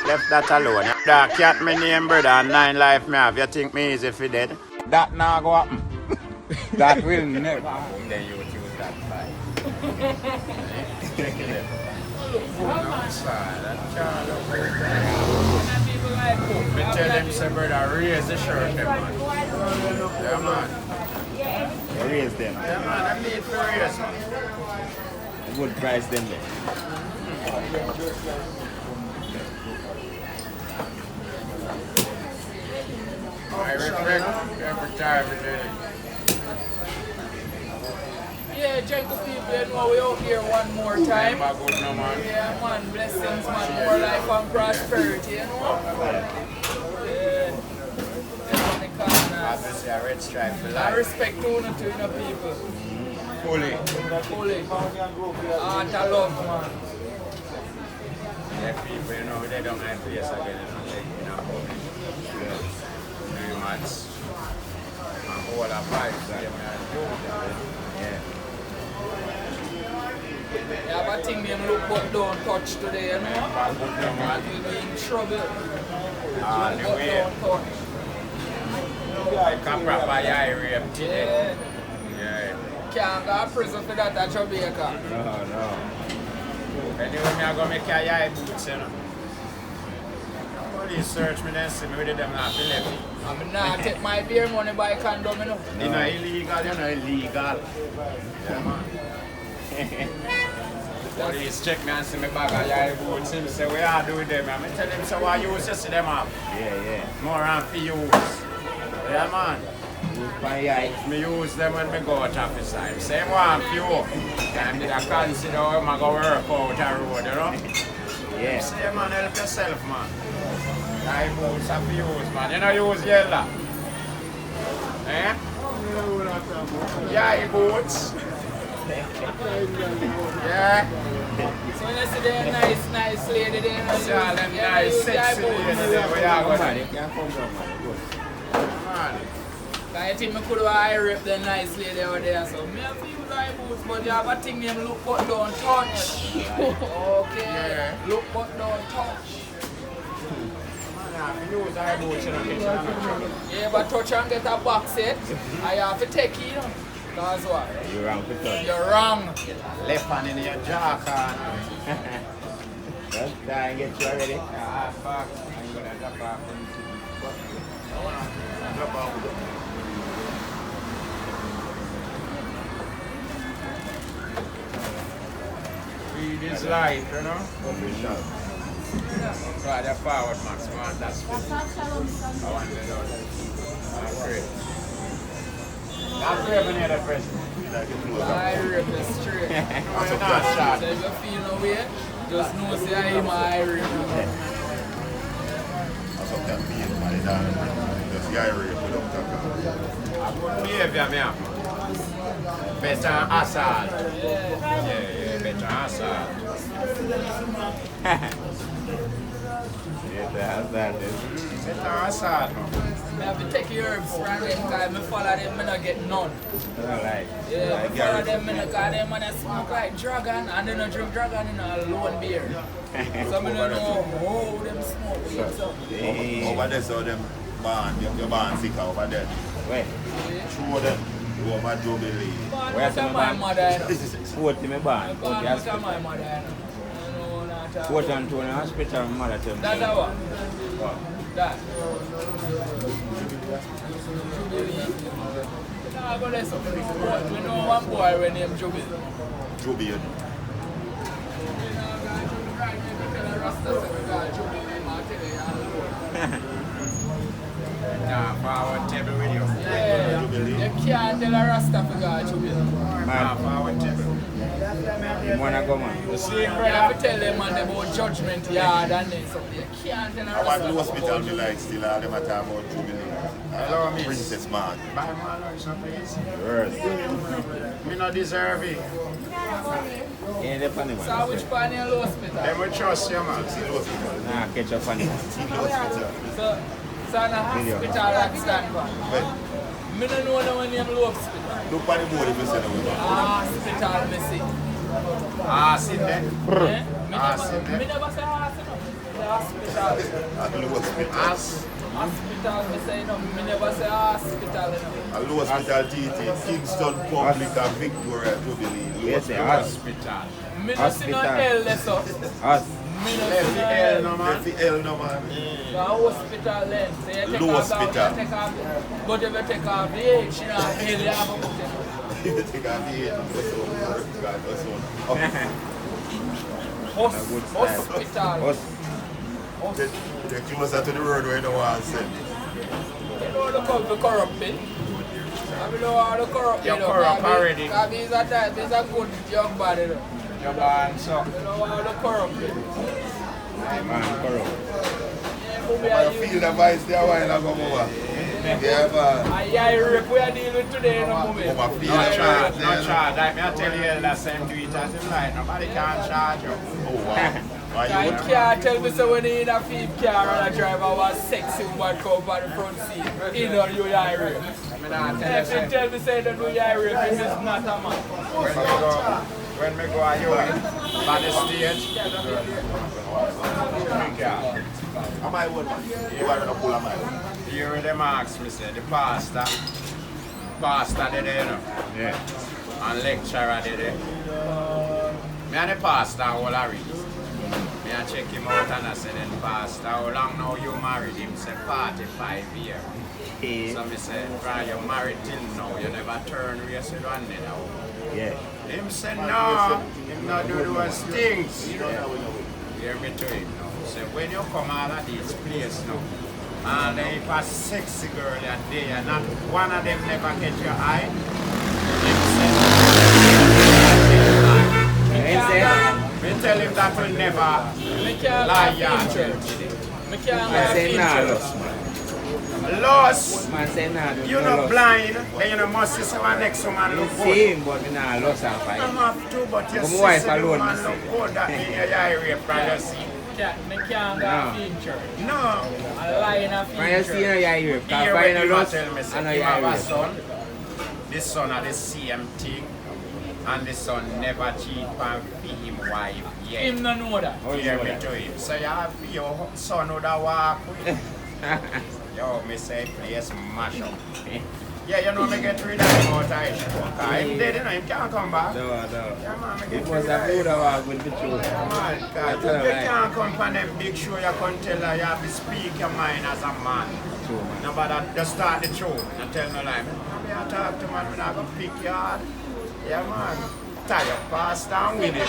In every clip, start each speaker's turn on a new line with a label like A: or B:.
A: Left that alone. That cat me name brother and 9 life me have. You think me easy for dead? That now go happen. That will never happen. Then you choose that side. Check it out. Me tell them say brother raise the shirt them man. Yeah man. You raise them. Yeah man, I need to raise man. Good price them there. I respect every time we do it.
B: Yeah, Jacob people, you know we out here one more time.
A: Good, no, man.
B: Yeah, man, blessings, man, more life and prosperity, you know. Yeah.
A: Obviously, a red stripe for
B: I
A: life.
B: respect you to people.
A: Fully.
B: Fully. Heart of love, man.
A: Yeah, people, you know, they don't have place again, you know, public. 3 months. And all our pipes, yeah.
B: Yeah, but I think them look but don't touch today, you know? And we'll be in trouble.
A: Ah, the
B: But
A: way.
B: don't touch.
A: Like a proper eye rape today. Yeah.
B: Can't go to prison for that at Jamaica.
A: No. Anyway, I'm going to make a eye boots, you know. Police search me then see me with them not to let me.
B: I'm not take my beer money by condom, you know?
A: You know, illegal, you know, illegal. Yeah, man. Police check me and see me bag of eye boots. Him say, what you do with them? I tell them, so why you use see them up? Yeah. More than for use. Yeah, man. Me use them when me go out office time. Same one for you. Time did I consider how I go work out a road, you know? Yeah. Say, man, help yourself, man. Eye boots are for use, man. You know use yellow. Eh? Yeah, eye boots. Yeah.
B: So when you see the nice lady there, you
A: See all them nice, sexy lady there, where you go there? Man.
B: I think I could have ripped the nice lady over there, so me have to use eye boots, but you have a thing named look but don't touch. Okay?
A: Yeah.
B: Look but don't touch.
A: Use eye boots in the kitchen.
B: Yeah, but touch and get a box set, I have to take it, you know. That's what.
A: You're wrong to touch.
B: You're wrong.
A: Left hand in your jaw, can. Just try and get you ready. Ah, fuck. I'm gonna drop off. Drop off. Read his life, you know? Right, the forward, Max, man. That's good. I want to know that. That's great. That's great when you're the president.
B: I rip the straight.
A: You're not shot.
B: So if you feel no way, just know say I am I rip.
C: That's what that means, man. That's guy rape without that.
A: I good behavior, man. Better Assad. Yeah, better Assad. Better Assad, man.
B: I have to take your herbs from them because I follow them, I don't get none.
A: Right.
B: Yeah, I follow them because them man smoke like dragon and they don't drink dragon in a lone beer. So I don't know how them smoke with themselves.
C: Over there, so them band, your band sick over there.
A: Wait.
C: Show them. You are my jubilee.
B: Where's my mother?
A: What me ban?
B: Where's my mother?
A: What and to an hospital, mother tell me.
B: That's what? That. Nah, but listen, we know one boy when named Jubilee.
C: Jubilee.
A: Nah, forward table with you.
B: Yeah, you can't tell a Rasta for God Jubilee.
A: Nah, forward table. You wanna go, man?
B: You see, brother, I have to tell them man about judgment yard and then something. You can't tell a
C: I
B: Rasta
C: want the
B: for
C: hospital
B: God.
C: be like still all them a talk about Jubilee.
A: Hello, miss.
C: Princess Mark.
A: Buy my lunch, please.
C: Yes.
A: Me not deserve it. Yeah, the funny
B: So
A: one.
B: which part in the hospital?
A: Them will trust you, man.
C: See the hospital.
A: Nah, catch up funny.
C: See the hospital.
B: So in a hospital that stand for.
C: But
B: Me don't know the one name hospital.
C: look at the board if you say that.
B: Hospital, me see.
A: Ah, sit there.
B: Me
A: Ah,
B: never
A: sit there.
B: say hospital. The hospital.
C: At the hospital.
B: Hospital, me say no, me never say hospital, you know.
C: At the hospital, TT, Kingston Public and Victoria, Jubilee.
A: Yes, hospital.
B: Me no see no L there, so. Me no see no L.
C: That's the L no man.
B: The hospital then. So you take off, but if you take off the H, you know, L you have a put it.
C: If you take out the H, that's all.
B: Hospital.
C: They're closer to the road where you don't want to send.
B: You know the corrupted. I know how the corrupt.
A: You're corrupt already.
B: Because he's a good young body.
A: You're born so.
B: You know how the corrupted.
A: Hey man, corrupt.
C: I feel the vice there while I go over. Yeah, man.
B: I rape we are dealing with today in a moment.
C: No
A: charge. Like me I tell you the same to it as you like. Nobody can charge you.
C: Oh wow.
B: I can't tell me so when he in a feed car and a driver was sexy woman come on the front seat. He know you are rape. If you tell me say that you are rape, this is not a man.
A: When me go you by the stage.
C: Am I one? You are in a pull of my one.
A: You hear the marks, me say, the pastor did it, you know.
C: Yeah.
A: And lecturer did it. Me and the pastor all are read. Me I check him out and I say, then pastor, how long now you married? Him say 45 years. So me say, try you married till now, you never turn race with one another.
C: Yeah.
A: Him say no, him not do those things. Hear me to him now. So when you come out of this place now, and if a sexy girl are there, and not one of them never catch your eye, we tell him that will never lie lost.
D: Man say nah,
A: You're not blind, then you know must see someone next to man look
D: see
A: good.
D: him, but we nah lost and
A: You
D: fight.
A: don't have to, but you
D: Come
A: see
D: wife
A: the
D: alone,
A: man
D: me
A: look good, that means you're rape from your seat.
B: Me can't go feature.
A: No.
B: I lie in a
D: When you see
B: feature.
D: no you hear,
A: Here
D: because
A: when
D: find
A: you
D: a loss,
A: tell me,
D: I
A: say,
D: know
A: you
D: you
A: have a
D: hear.
A: son, the son are the same thing, and the son never cheat on him wife yet.
B: Him no know that.
D: Oh, you
A: Hear
D: know
A: me
D: that.
A: to him. So you have your son would have walk with. Yo, me say place mash up. Yeah, you know me get rid of him out of his show. Him dead, you know, him can't come back.
D: No.
A: Yeah, man, me
D: It
A: get
D: was
A: rid
D: a
A: of
D: good
A: him.
D: hour with the truth.
A: Yeah, man,
D: I
A: God,
D: tell
A: you
D: you,
A: can't come from them big show, you can tell her you have to speak your mind as a man.
D: True, man.
A: Nobody just start the show and tell no lie. I talk to man, I'm going to pick your heart. Yeah, man. Tie your past down with him.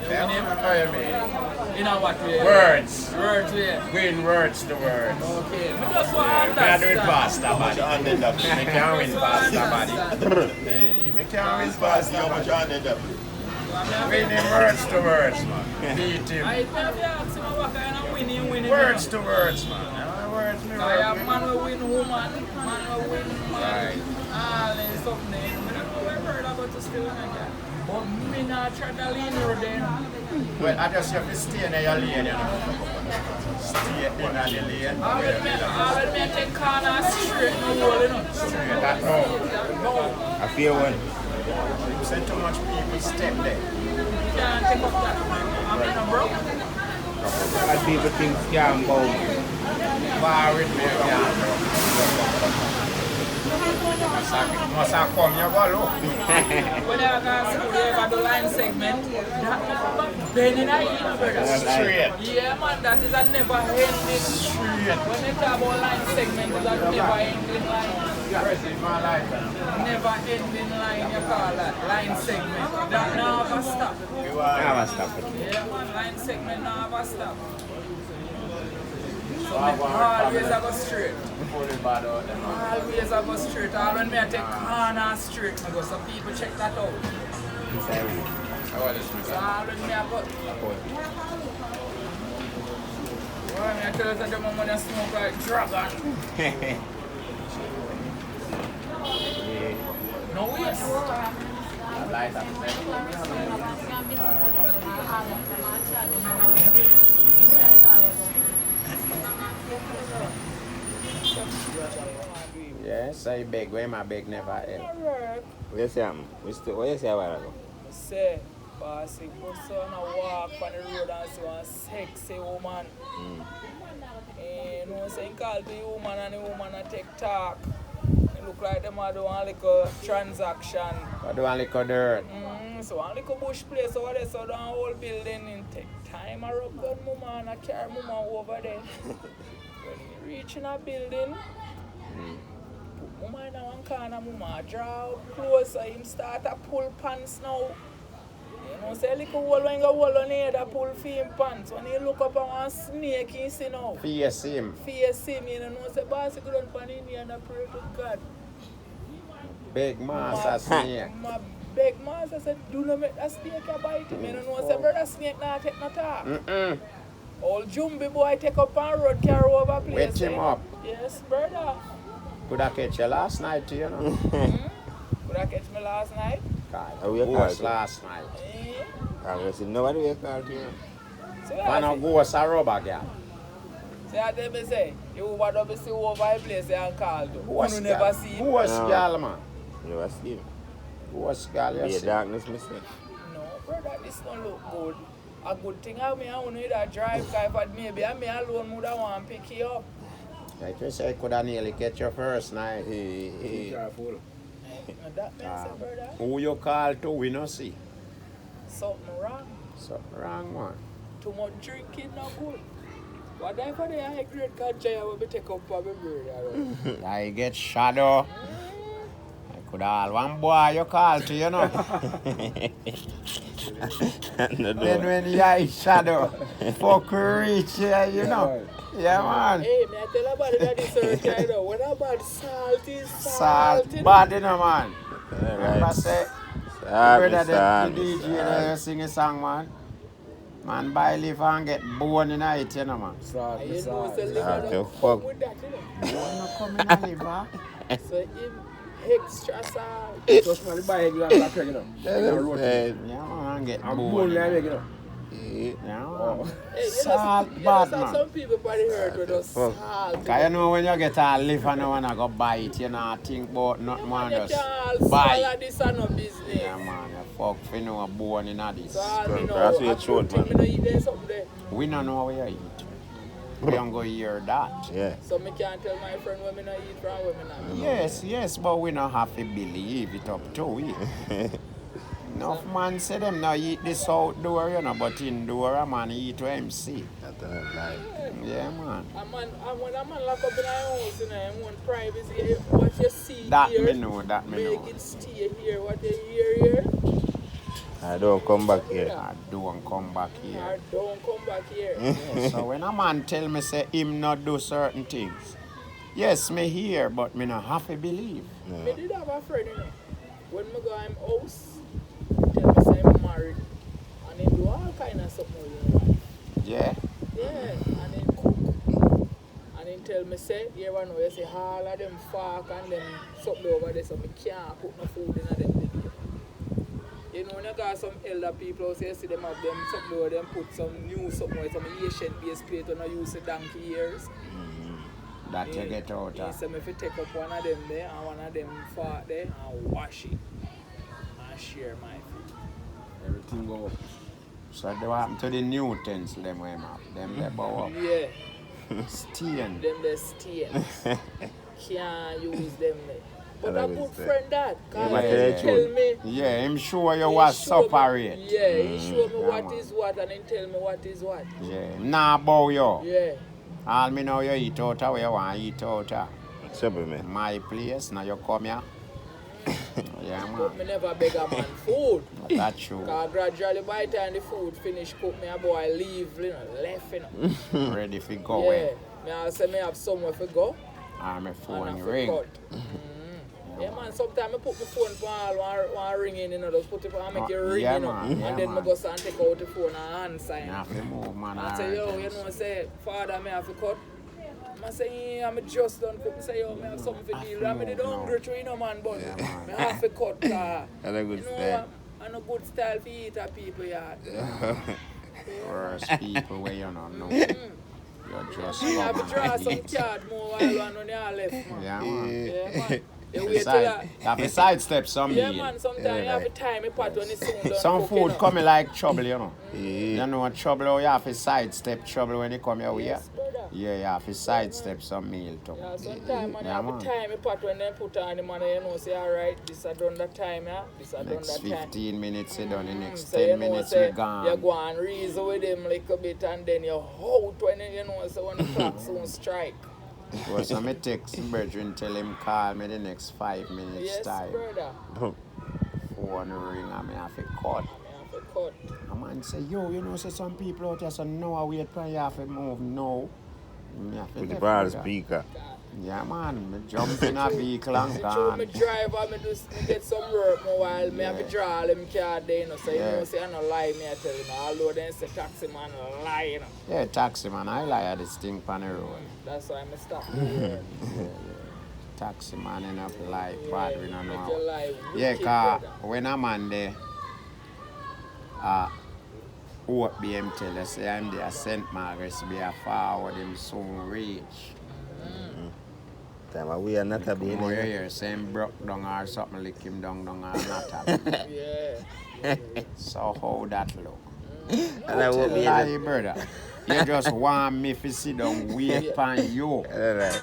A: Yeah, man. How you mean?
B: You know what way?
A: Words.
B: Words way.
A: Win words to words.
B: Okay. Me just want
A: Yeah,
B: to
A: me a do it
B: understand.
A: pasta body. Me can't win pasta body. Hey, me can't win pasta
C: How much
A: body.
C: on the
A: Win him words to words, man. Beat him.
B: I have to ask him what kind of winning.
A: Words to words, man. Words me
B: I have
A: work
B: man will win woman, man will win man.
A: Right.
B: All is something. I don't know what I've heard about the still like that. But me not try to lean her then.
A: Well, I just have to stay in your lane, you know. Stay in the lane.
B: Already me take corner straight no wall, you know.
A: Straight that no.
B: No,
D: I feel one.
A: You said too much people step there.
B: can't take up that. I mean, I'm broke.
D: And people think scam bow.
A: Bar with me again. Must have come, you go look.
B: When I go to school, they have the line segment. That bending in brother.
A: Straight.
B: Yeah, man, that is a never ending.
A: Straight.
B: When they talk about line segment, it's a never ending line.
A: First in my life.
B: Never ending line, you call that. Line segment. That never stop.
A: You are.
D: Never stop it.
B: Yeah, man, line segment never stop. So me always I go straight.
A: Fully bad out there.
B: Always I go straight. All when me I take corner straight, I go. So people check that out.
D: Inside we.
A: How are this
B: So all when me I go. Well, me I tell you that the moment I smoke like dragon. No waste.
A: Light up. Yes, I beg. Where my beg never end.
D: What you say, what you say a while ago?
B: Say, Bossy, go son a walk on the road and see one sexy woman. And you know, saying call the woman and the woman a take talk. It look like them a do one little transaction.
A: I do one little dirt.
B: So one little bush place over there, so the whole building and take time a rub gun mama and a carry mama over there. When he reach in a building, put mama in one corner, mama draw out closer, him start to pull pants now. You know, say little hole when you go hold on here that pull for him pants. When he look up at one snake, he see now.
A: Face him.
B: Face him, you know, say boss, you go down for him and pray to God.
A: Big master snake.
B: My big master said, do not make that snake a bite him. You know, say brother snake not take no talk. Old Jumbi boy take up on road, carry over place.
A: Wet him up.
B: Yes, brother.
A: Could I catch you last night too, you know?
B: Could I catch me last night?
D: we
A: Ghost
D: call
A: last night.
D: I see nobody we call to you.
B: So
A: Man a ghost a rubber girl.
B: say I tell me say, you over there see over a place and call to.
A: Ghost
B: You never
A: girl.
B: see him?
A: Ghost
D: No.
A: girl, man.
D: You never see him.
A: Ghost girl,
D: Be
A: you
D: a
A: see.
D: darkness, me say.
B: No, brother, this don't look good. A good thing I mean, I want to drive, because maybe I alone would have want to pick you up.
A: Like you say, could I nearly get your first night.
D: Careful.
B: And that means, brother,
A: Who you call to, we no see.
B: something wrong.
A: Something wrong, man.
B: Too much drinking, not good. What if I high grade ganja will be take up for my brother?
A: I get shadow. I could all one boy you call to, you know. Then when you are shadow, fuck reach here, you know. Yeah, man.
B: Hey, me I tell about it that this earth, you know. What about salt is
A: Salt,
B: salt?
A: bad, you know, man. Remember
D: Alright.
A: say,
D: Sorry,
A: brother, the
D: sorry,
A: DJ
D: sorry.
A: there sing a song, man. Man, buy live and get bone in it, you know, man.
B: And you know, say, live
D: Salt,
B: and
D: you
B: come
D: fuck.
B: with that, you know.
A: Bone no come in a liver.
B: So him extra salt.
E: Just man, buy a glass of crack, you know.
A: Yeah, man, get
E: I'm
A: bone.
E: born
A: in
E: like
A: it.
E: you know.
A: Yeah, man.
E: Oh.
B: Hey, you
A: Salt
B: know,
A: bad,
B: some
A: man.
B: people probably heard with us
D: Fuck.
B: salt.
A: Cause you know when you get a liver and you wanna go buy it, you know, think about nothing more
B: You
A: just
B: can't
A: buy
B: swallow
A: it.
B: this and no business.
A: Yeah, man, you fuck for no bone in this.
B: So all me know,
D: Cross your
B: I
D: throat,
B: think me
D: man.
B: no eat there something there.
A: We don't know where you eat. We don't go hear that.
D: Yeah.
B: So me can't tell my friend when me no eat from when me not.
A: Yes, but we don't have to believe it up to we. Enough man say them now eat this outdoor, you know, but indoor a man eat what him see.
D: That's not life.
A: Yeah, man.
B: And when a man lock up in a house, you know, him want privacy, what you see
A: That
B: here,
A: me know, that me
B: make
A: know.
B: it stay here. What you hear here,
D: I don't come back here.
A: I don't come back here.
B: or don't come back here.
A: Yeah, so when a man tell me say him not do certain things, yes, me hear, but me not have to believe.
B: Me did have a friend, you know, when me go in house, tell me say I'm married, and he do all kind of stuff now, you know.
A: Yeah.
B: Yeah, and then cook. And then tell me say, you ever know, you say all of them fork and them something over there, so me can't put no food in them. You know, when you got some elder people, so you see them have them something over them put some new something with some Asian based plate when I use the donkey ears.
A: That you get out
B: He
A: of.
B: said if you take up one of them there and one of them fork there and wash it and share my food.
E: Everything go up.
A: So they happen to the new things them we have. Them they bow up.
B: Yeah,
A: Stain.
B: them the stains. Can't use them there. But
D: I
B: a
D: love
B: good
D: it, sir.
B: friend that,
D: Yeah,
B: cause he tell me.
A: Yeah, him sure you
B: He
A: was
B: show me-
A: separate.
B: Yeah, he show me
A: Yeah,
B: what
A: man.
B: is what and then tell me what is what.
A: Yeah. Nah bow you.
B: Yeah.
A: All me know you eat out of where you want to eat out of.
D: Trouble, man.
A: My place, now you come here. Yeah,
B: But
A: man.
B: me never beg a man food.
A: That's true.
B: Cause gradually by the time the food finish cook me a boy leave, you know, left, you know.
A: Ready for go
B: Yeah.
A: away.
B: Me I say me have somewhere to go
A: And my
B: and
A: phone
B: I
A: ring.
B: forgot. Yeah man, sometimes I put my phone for all one ring in, you know, just put it for and make it ring,
A: yeah,
B: you know.
A: man, yeah,
B: and then
A: man.
B: I go and take out the phone and answer.
A: You
B: You know.
A: have to move, man.
B: I say, yo, you know, say, father, me have to cut. I say, yeah, I'm just done cook. I say, yo, me have something to deal with. I mean, they don't hungry too, you know, man, but
A: Yeah, man.
B: me have to cut.
D: That's a good
B: You know,
D: style.
B: I'm a good style for eat at people yard.
A: Worst people where you don't know. You just
B: Me have
A: come
B: to draw
A: and
B: some
A: eat.
B: card more while when they all left, man.
A: Yeah, man.
B: Yeah, man. You wait till that.
A: You have to sidestep some
B: Yeah,
A: meal.
B: man, sometimes you have to time it pot when it's soon done.
A: Some
B: cooking
A: food
B: up.
A: coming like trouble, you know.
D: Yeah.
A: You know what trouble, you have to sidestep trouble when you come your way.
B: Yes, brother.
A: Yeah, you have to sidestep some meal too.
B: Yeah, sometimes man, you
A: Yeah,
B: have
A: man.
B: to time it pot when they put on the man, you know, say, alright, this is done that time, yeah? This is done
A: Next
B: that time.
A: 15 minutes you done, the next
B: So you
A: 10
B: know,
A: minutes
B: say,
A: we gone.
B: you go and reason with him a little bit and then you hold when you know, so when the clock soon strike.
A: Well, so I text brethren, tell him call me the next 5 minutes
B: Yes,
A: time.
B: brother.
A: Phone ring and me have to cut.
B: I have to cut.
A: A man say, yo, you know, say some people out here say, no, I wait for you have to move, no. Me have to
D: With the
A: left,
D: bar
A: brother.
D: speaker.
A: Yeah, man, me jump in a vehicle and
B: Me
A: gone.
B: drive and me get some work a while. Me have to draw them car there, you know. So you
A: Yeah.
B: know, say I no lie, me I tell you, although they say taxi man lie, you know.
A: Yeah, taxi man, I lie at this thing on the road.
B: That's why I stop.
A: Taxi man end up lie, bad, we don't
B: Make
A: know.
B: your life
A: Yeah,
B: wicked,
A: cause
B: brother.
A: when a man there, what BM tell us, say I'm there, St. Margaret's, be a forward, him soon reach.
D: Time we are not a
A: Oh, you
D: baby.
A: hear, say him broke down or something, lick him down or not happen.
B: Yeah.
A: So how that look?
D: And I won't be
A: Lie, brother. You just want me to sit down, wait upon you.
D: Alright.